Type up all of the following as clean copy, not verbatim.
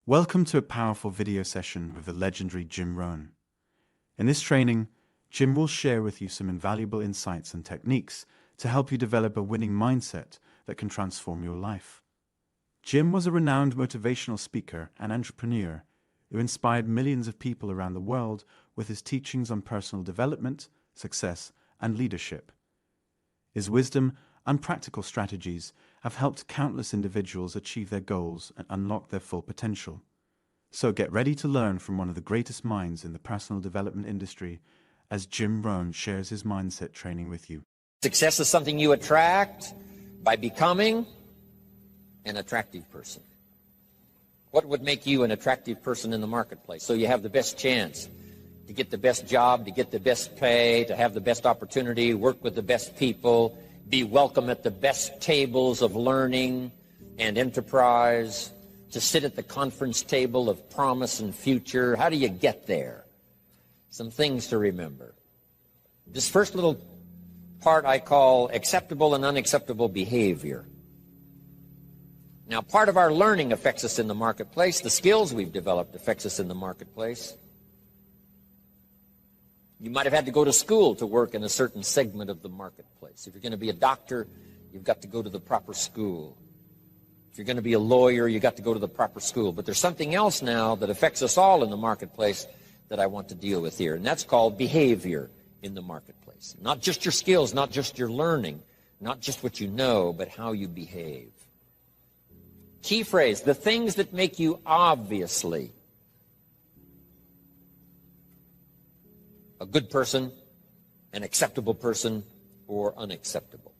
Welcome to a powerful video session with the legendary Jim Rohn. In this training, Jim will share with you some invaluable insights and techniques to help you develop a winning mindset that can transform your life. Jim was a renowned motivational speaker and entrepreneur who inspired millions of people around the world with his teachings on personal development, success, and leadership. His wisdom and practical strategies have helped countless individuals achieve their goals and unlock their full potential. So get ready to learn from one of the greatest minds in the personal development industry as Jim Rohn shares his mindset training with you. Success is something you attract by becoming an attractive person. What would make you an attractive person in the marketplace? So you have the best chance to get the best job, to get the best pay, to have the best opportunity, work with the best people, be welcome at the best tables of learning and enterprise, to sit at the conference table of promise and future. How do you get there? Some things to remember. This first little part I call acceptable and unacceptable behavior. Now, part of our learning affects us in the marketplace. The skills we've developed affects us in the marketplace. You might have had to go to school to work in a certain segment of the marketplace. If you're going to be a doctor, you've got to go to the proper school. If you're going to be a lawyer, you've got to go to the proper school. But there's something else now that affects us all in the marketplace that I want to deal with here, and that's called behavior in the marketplace. Not just your skills, not just your learning, not just what you know, but how you behave. Key phrase, the things that make you obviously a good person, an acceptable person, or unacceptable.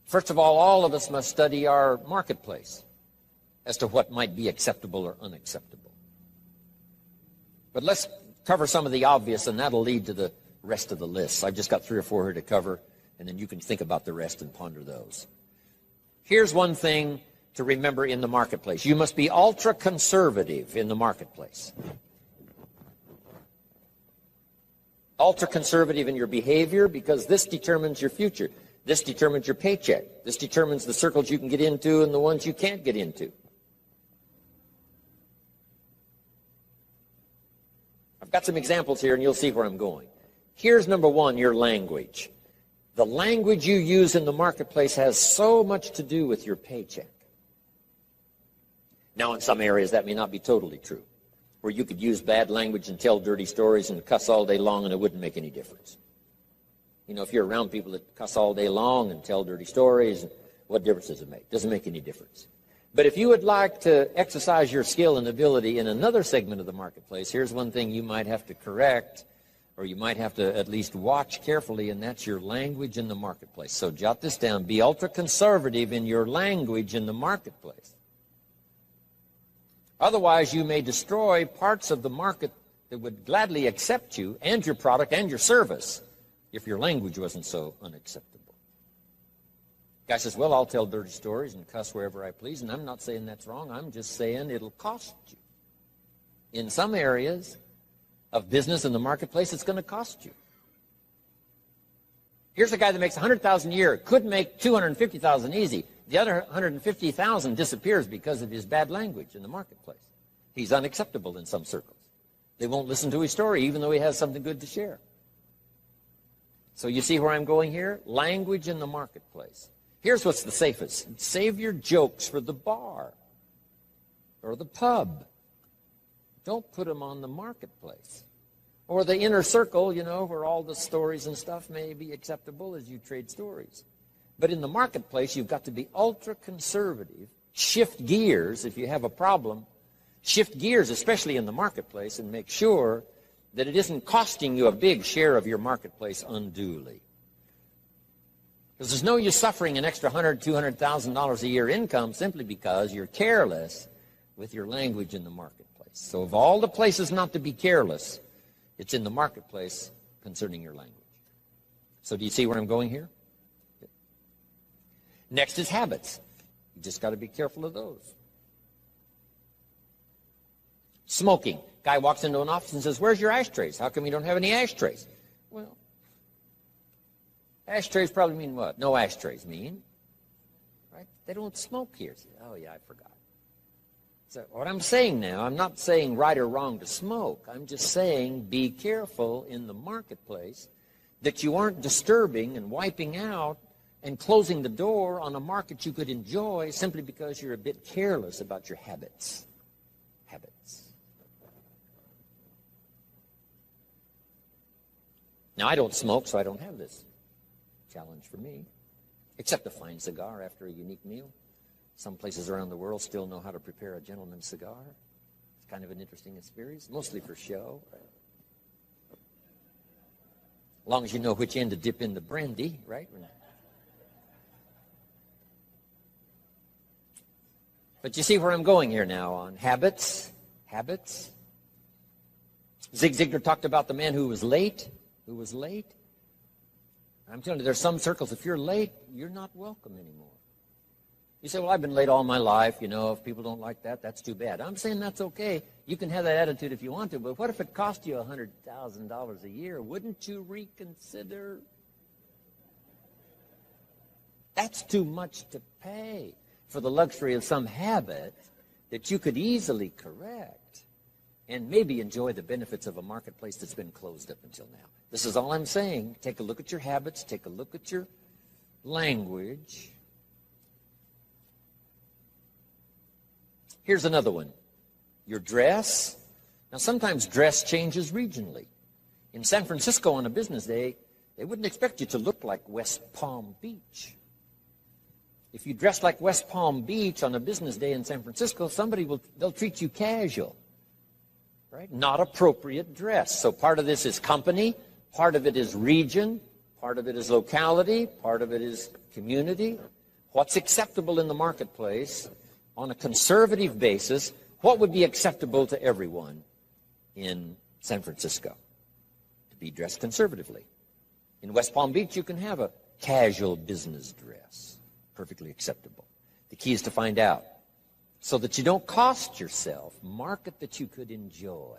First of all of us must study our marketplace as to what might be acceptable or unacceptable. But let's cover some of the obvious, and that'll lead to the rest of the list. I've just got 3 or 4 here to cover, and then you can think about the rest and ponder those. Here's one thing to remember in the marketplace. You must be ultra-conservative in the marketplace. Ultra-conservative in your behavior, because this determines your future. This determines your paycheck. This determines the circles you can get into and the ones you can't get into. I've got some examples here, and you'll see where I'm going. Here's number 1, your language. The language you use in the marketplace has so much to do with your paycheck. Now, in some areas, that may not be totally true, where you could use bad language and tell dirty stories and cuss all day long and it wouldn't make any difference. You know, if you're around people that cuss all day long and tell dirty stories, what difference does it make? Doesn't make any difference. But if you would like to exercise your skill and ability in another segment of the marketplace, here's one thing you might have to correct, or you might have to at least watch carefully, and that's your language in the marketplace. So jot this down. Be ultra-conservative in your language in the marketplace. Otherwise, you may destroy parts of the market that would gladly accept you and your product and your service if your language wasn't so unacceptable. Guy says, well, I'll tell dirty stories and cuss wherever I please, and I'm not saying that's wrong. I'm just saying it'll cost you. In some areas of business in the marketplace, it's going to cost you. Here's a guy that makes $100,000 a year, could make $250,000 easy. The other $150,000 disappears because of his bad language in the marketplace. He's unacceptable in some circles. They won't listen to his story, even though he has something good to share. So you see where I'm going here? Language in the marketplace. Here's what's the safest. Save your jokes for the bar or the pub. Don't put them on the marketplace. Or the inner circle, you know, where all the stories and stuff may be acceptable as you trade stories. But in the marketplace, you've got to be ultra-conservative, shift gears if you have a problem, shift gears, especially in the marketplace, and make sure that it isn't costing you a big share of your marketplace unduly. Because there's no use suffering an extra $100,000, $200,000 a year income simply because you're careless with your language in the marketplace. So of all the places not to be careless, it's in the marketplace concerning your language. So do you see where I'm going here? Next is habits. You just got to be careful of those. Smoking. Guy walks into an office and says, where's your ashtrays? How come you don't have any ashtrays? Well, ashtrays probably mean what? No ashtrays mean. Right? They don't smoke here. Oh, yeah, I forgot. So what I'm saying now, I'm not saying right or wrong to smoke. I'm just saying be careful in the marketplace that you aren't disturbing and wiping out and closing the door on a market you could enjoy simply because you're a bit careless about your habits. Habits. Now, I don't smoke, so I don't have this challenge for me, except a fine cigar after a unique meal. Some places around the world still know how to prepare a gentleman's cigar. It's kind of an interesting experience, mostly for show. As long as you know which end to dip in the brandy, right? But you see where I'm going here now on habits. Habits. Zig Ziglar talked about the man who was late. Who was late. I'm telling you, there's some circles, if you're late, you're not welcome anymore. You say, well, I've been late all my life. You know, if people don't like that, that's too bad. I'm saying that's okay. You can have that attitude if you want to, but what if it cost you $100,000 a year? Wouldn't you reconsider? That's too much to pay for the luxury of some habit that you could easily correct and maybe enjoy the benefits of a marketplace that's been closed up until now. This is all I'm saying. Take a look at your habits. Take a look at your language. Here's another one. Your dress. Now, sometimes dress changes regionally. In San Francisco on a business day, they wouldn't expect you to look like West Palm Beach. If you dress like West Palm Beach on a business day in San Francisco, they'll treat you casual, right? Not appropriate dress. So part of this is company, part of it is region, part of it is locality, part of it is community. What's acceptable in the marketplace on a conservative basis? What would be acceptable to everyone in San Francisco? To be dressed conservatively. In West Palm Beach, you can have a casual business dress. Perfectly acceptable. The key is to find out so that you don't cost yourself market that you could enjoy.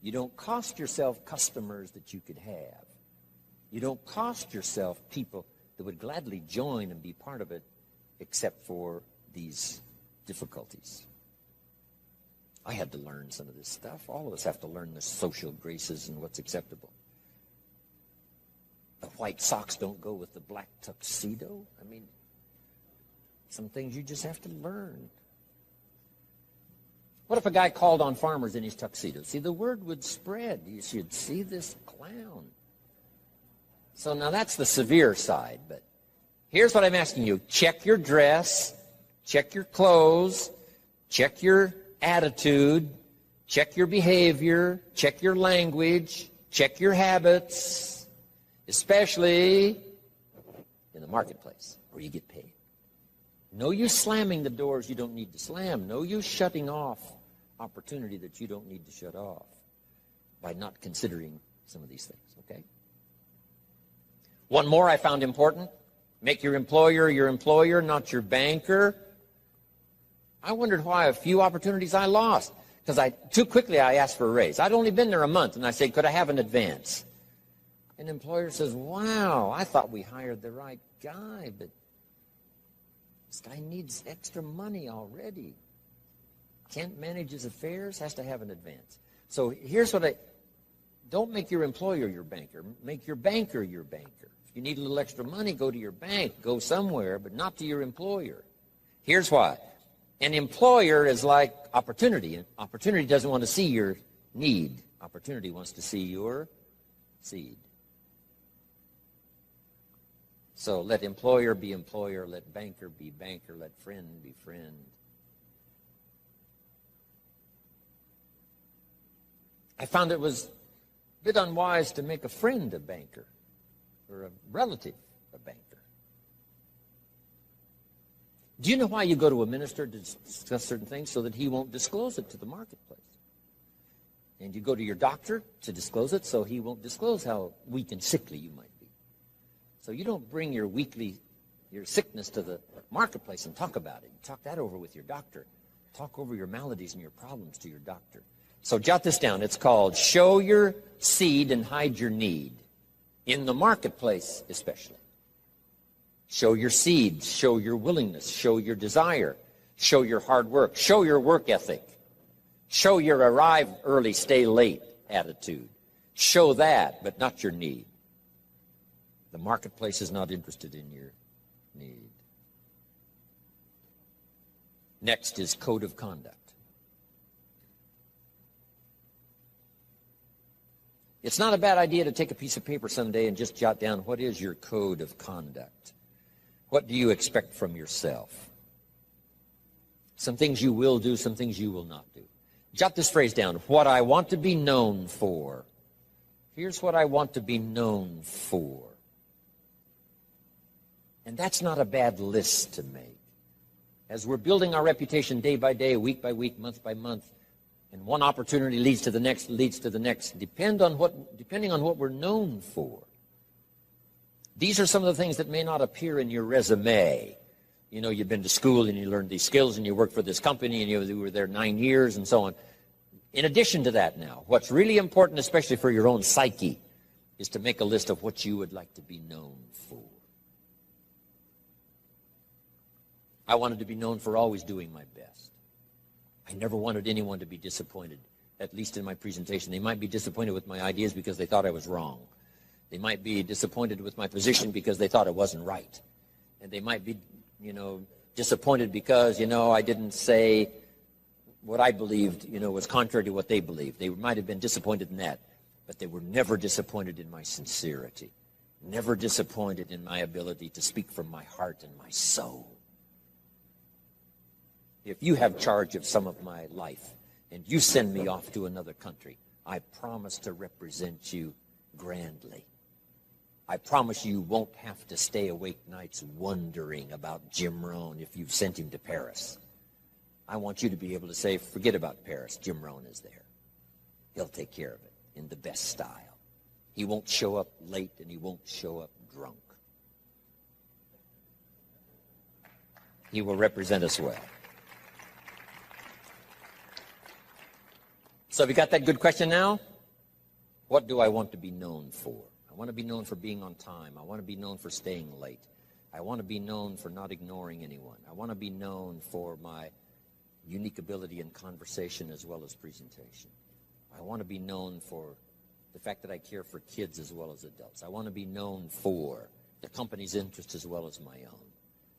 You don't cost yourself customers that you could have. You don't cost yourself people that would gladly join and be part of it except for these difficulties. I had to learn some of this stuff. All of us have to learn the social graces and what's acceptable. The white socks don't go with the black tuxedo. I mean, some things you just have to learn. What if a guy called on farmers in his tuxedo? See, the word would spread. You should see this clown. So now that's the severe side, but here's what I'm asking you. Check your dress, check your clothes, check your attitude, check your behavior, check your language, check your habits, especially in the marketplace where you get paid. No use slamming the doors you don't need to slam. No use shutting off opportunity that you don't need to shut off by not considering some of these things, okay? One more I found important. Make your employer, not your banker. I wondered why a few opportunities I lost because too quickly I asked for a raise. I'd only been there a month, and I said, could I have an advance? An employer says, wow, I thought we hired the right guy, but this guy needs extra money already. Can't manage his affairs, has to have an advance. So here's what don't make your employer your banker. Make your banker your banker. If you need a little extra money, go to your bank. Go somewhere, but not to your employer. Here's why. An employer is like opportunity. Opportunity doesn't want to see your need. Opportunity wants to see your seed. So let employer be employer, let banker be banker, let friend be friend. I found it was a bit unwise to make a friend a banker or a relative a banker. Do you know why you go to a minister to discuss certain things? So that he won't disclose it to the marketplace. And you go to your doctor to disclose it so he won't disclose how weak and sickly you might be. So you don't bring your sickness to the marketplace and talk about it. You talk that over with your doctor. Talk over your maladies and your problems to your doctor. So jot this down. It's called show your seed and hide your need. In the marketplace especially. Show your seed. Show your willingness. Show your desire. Show your hard work. Show your work ethic. Show your arrive early, stay late attitude. Show that, but not your need. The marketplace is not interested in your need. Next is code of conduct. It's not a bad idea to take a piece of paper someday and just jot down, what is your code of conduct? What do you expect from yourself? Some things you will do, some things you will not do. Jot this phrase down, what I want to be known for. Here's what I want to be known for. And that's not a bad list to make. As we're building our reputation day by day, week by week, month by month, and one opportunity leads to the next, depending on what we're known for. These are some of the things that may not appear in your resume. You know, you've been to school and you learned these skills and you worked for this company and you were there 9 years and so on. In addition to that now, what's really important, especially for your own psyche, is to make a list of what you would like to be known for. I wanted to be known for always doing my best. I never wanted anyone to be disappointed, at least in my presentation. They might be disappointed with my ideas because they thought I was wrong. They might be disappointed with my position because they thought it wasn't right. And they might be, disappointed because, I didn't say what I believed, was contrary to what they believed. They might have been disappointed in that, but they were never disappointed in my sincerity, never disappointed in my ability to speak from my heart and my soul. If you have charge of some of my life and you send me off to another country, I promise to represent you grandly. I promise you won't have to stay awake nights wondering about Jim Rohn if you've sent him to Paris. I want you to be able to say, forget about Paris, Jim Rohn is there. He'll take care of it in the best style. He won't show up late and he won't show up drunk. He will represent us well. So have you got that good question now? What do I want to be known for? I want to be known for being on time. I want to be known for staying late. I want to be known for not ignoring anyone. I want to be known for my unique ability in conversation as well as presentation. I want to be known for the fact that I care for kids as well as adults. I want to be known for the company's interest as well as my own.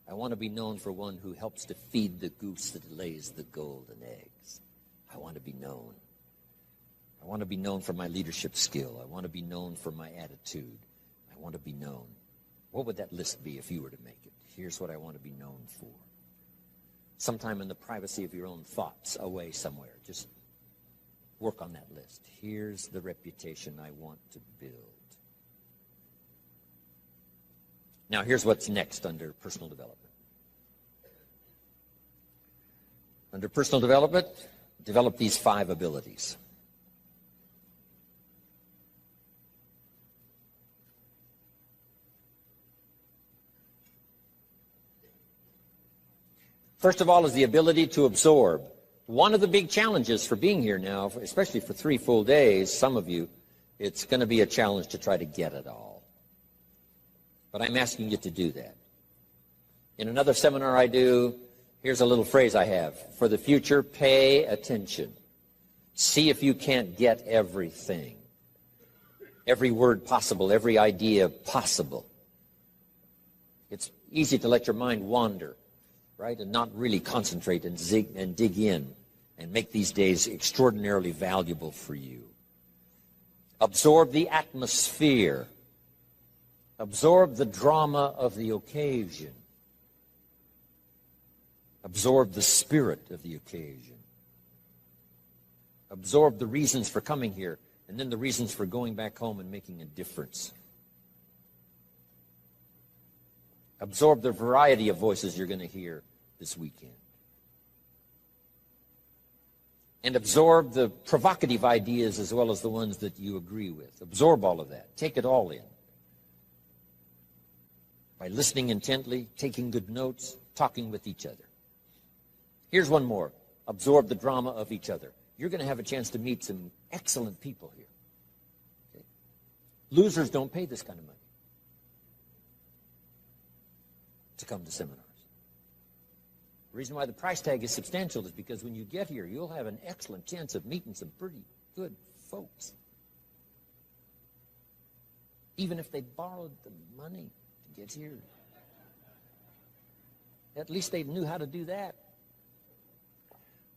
I want to be known for one who helps to feed the goose that lays the golden eggs. I want to be known. I want to be known for my leadership skill. I want to be known for my attitude. I want to be known. What would that list be if you were to make it? Here's what I want to be known for. Sometime in the privacy of your own thoughts, away somewhere, just work on that list. Here's the reputation I want to build. Now, here's what's next under personal development. Under personal development, develop these 5 abilities. First of all is the ability to absorb. One of the big challenges for being here now, especially for 3 full days, some of you, it's going to be a challenge to try to get it all. But I'm asking you to do that. In another seminar I do, here's a little phrase I have. For the future, pay attention. See if you can't get everything. Every word possible, every idea possible. It's easy to let your mind wander, right, and not really concentrate and dig in and make these days extraordinarily valuable for you. Absorb the atmosphere. Absorb the drama of the occasion. Absorb the spirit of the occasion. Absorb the reasons for coming here and then the reasons for going back home and making a difference. Absorb the variety of voices you're going to hear this weekend. And absorb the provocative ideas as well as the ones that you agree with. Absorb all of that. Take it all in. By listening intently, taking good notes, talking with each other. Here's one more. Absorb the drama of each other. You're going to have a chance to meet some excellent people here. Okay? Losers don't pay this kind of money to come to seminars. reason why the price tag is substantial is because when you get here, you'll have an excellent chance of meeting some pretty good folks. Even if they borrowed the money to get here. At least they knew how to do that.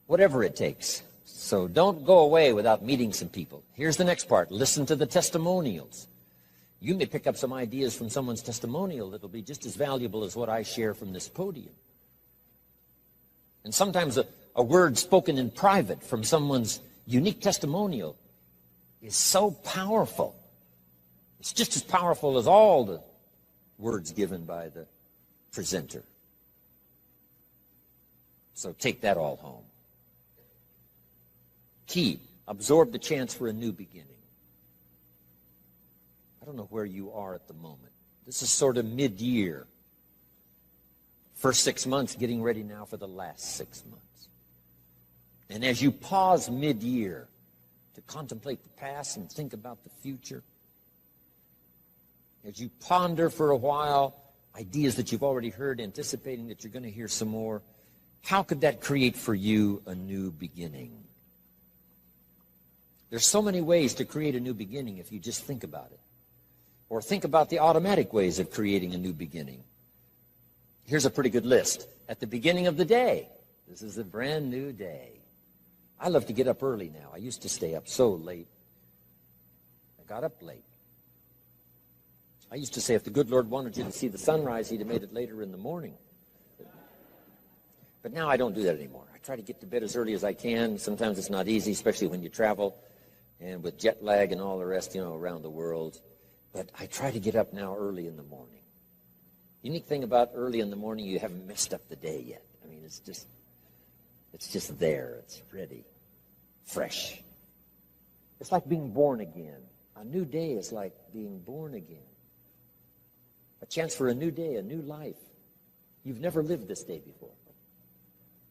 Whatever it takes. So don't go away without meeting some people. Here's the next part. Listen to the testimonials. You may pick up some ideas from someone's testimonial that will be just as valuable as what I share from this podium. And sometimes a word spoken in private from someone's unique testimonial is so powerful. It's just as powerful as all the words given by the presenter. So take that all home. Key, absorb the chance for a new beginning. I don't know where you are at the moment. This is sort of mid-year. First 6 months, getting ready now for the last 6 months. And as you pause mid-year to contemplate the past and think about the future, as you ponder for a while ideas that you've already heard, anticipating that you're going to hear some more, how could that create for you a new beginning? There's so many ways to create a new beginning if you just think about it. Or think about the automatic ways of creating a new beginning. Here's a pretty good list. At the beginning of the day, this is a brand new day. I love to get up early now. I used to stay up so late. I got up late. I used to say if the good Lord wanted you to see the sunrise, he'd have made it later in the morning. But now I don't do that anymore. I try to get to bed as early as I can. Sometimes it's not easy, especially when you travel and with jet lag and all the rest, around the world. But I try to get up now early in the morning. Unique thing about early in the morning, you haven't messed up the day yet. I mean, it's just there. It's ready, fresh. It's like being born again. A new day is like being born again. A chance for a new day, a new life. You've never lived this day before.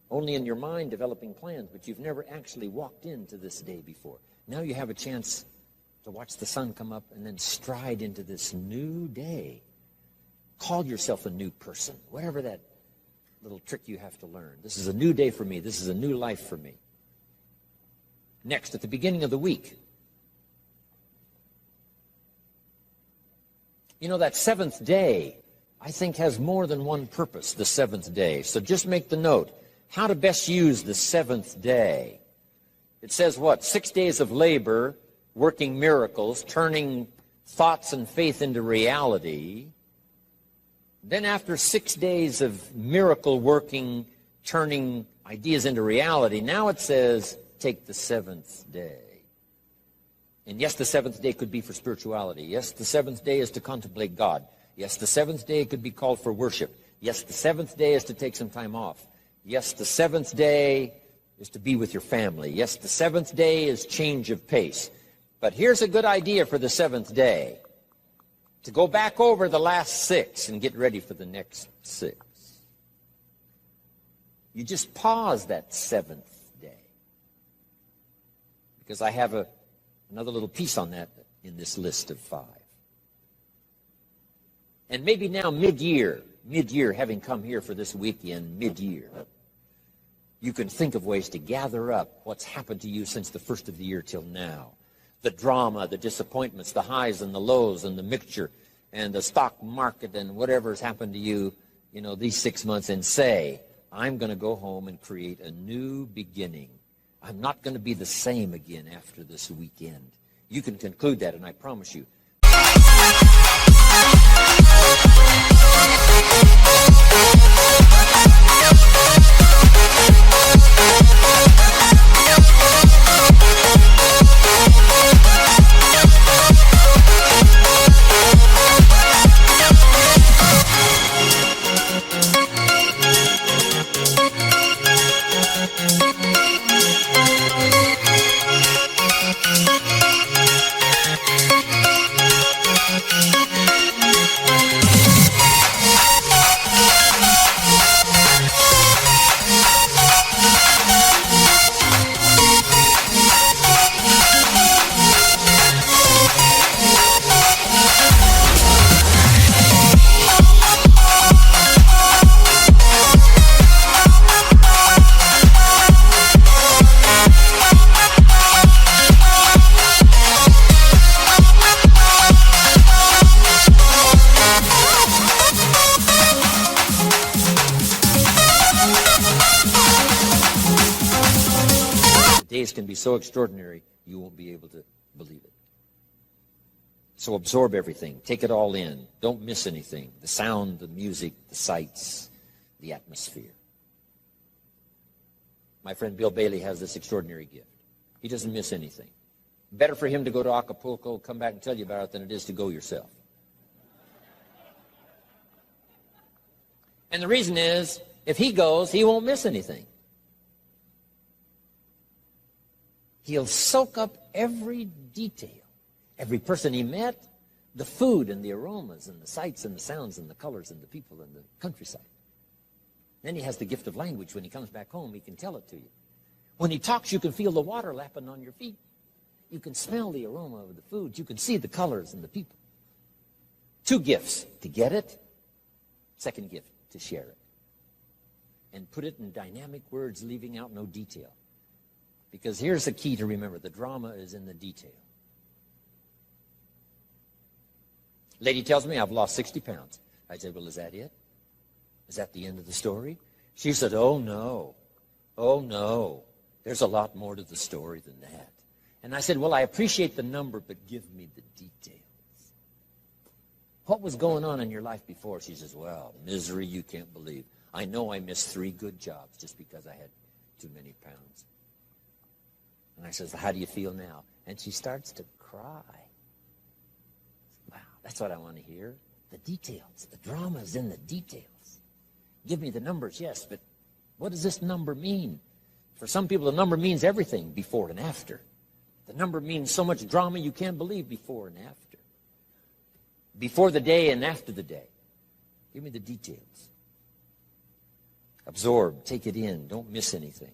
Only in your mind developing plans, but you've never actually walked into this day before. Now you have a chance to watch the sun come up and then stride into this new day. Call yourself a new person, whatever that little trick you have to learn. This is a new day for me. This is a new life for me. Next, at the beginning of the week, that seventh day, I think, has more than one purpose, the seventh day. So just make the note. How to best use the seventh day. It says what? 6 days of labor, working miracles, turning thoughts and faith into reality. Then after 6 days of miracle working, turning ideas into reality, now it says, take the seventh day. And yes, the seventh day could be for spirituality. Yes, the seventh day is to contemplate God. Yes, the seventh day could be called for worship. Yes, the seventh day is to take some time off. Yes, the seventh day is to be with your family. Yes, the seventh day is change of pace. But here's a good idea for the seventh day. To go back over the last 6 and get ready for the next 6. You just pause that seventh day. Because I have another little piece on that in this list of 5. And maybe now mid-year, having come here for this weekend, mid-year, you can think of ways to gather up what's happened to you since the first of the year till now. The drama, the disappointments, the highs and the lows and the mixture and the stock market and whatever's happened to you, these 6 months, and say, I'm going to go home and create a new beginning. I'm not going to be the same again after this weekend. You can conclude that, and I promise you, days can be so extraordinary, you won't be able to believe it. So absorb everything. Take it all in. Don't miss anything. The sound, the music, the sights, the atmosphere. My friend Bill Bailey has this extraordinary gift. He doesn't miss anything. Better for him to go to Acapulco, come back and tell you about it, than it is to go yourself. And the reason is, if he goes, he won't miss anything. He'll soak up every detail, every person he met, the food and the aromas and the sights and the sounds and the colors and the people and the countryside. Then he has the gift of language. When he comes back home, he can tell it to you. When he talks, you can feel the water lapping on your feet. You can smell the aroma of the food. You can see the colors and the people. 2 gifts: to get it, second gift, to share it. And put it in dynamic words, leaving out no detail. Because here's the key to remember: the drama is in the detail. Lady tells me I've lost 60 pounds. I said, well, is that it? Is that the end of the story? She said, oh, no. Oh, no. There's a lot more to the story than that. And I said, well, I appreciate the number, but give me the details. What was going on in your life before? She says, well, misery you can't believe. I know I missed 3 good jobs just because I had too many pounds. And I says, how do you feel now? And she starts to cry. Wow, that's what I want to hear. The details. The drama is in the details. Give me the numbers, yes, but what does this number mean? For some people, the number means everything, before and after. The number means so much drama you can't believe, before and after. Before the day and after the day. Give me the details. Absorb, take it in, don't miss anything.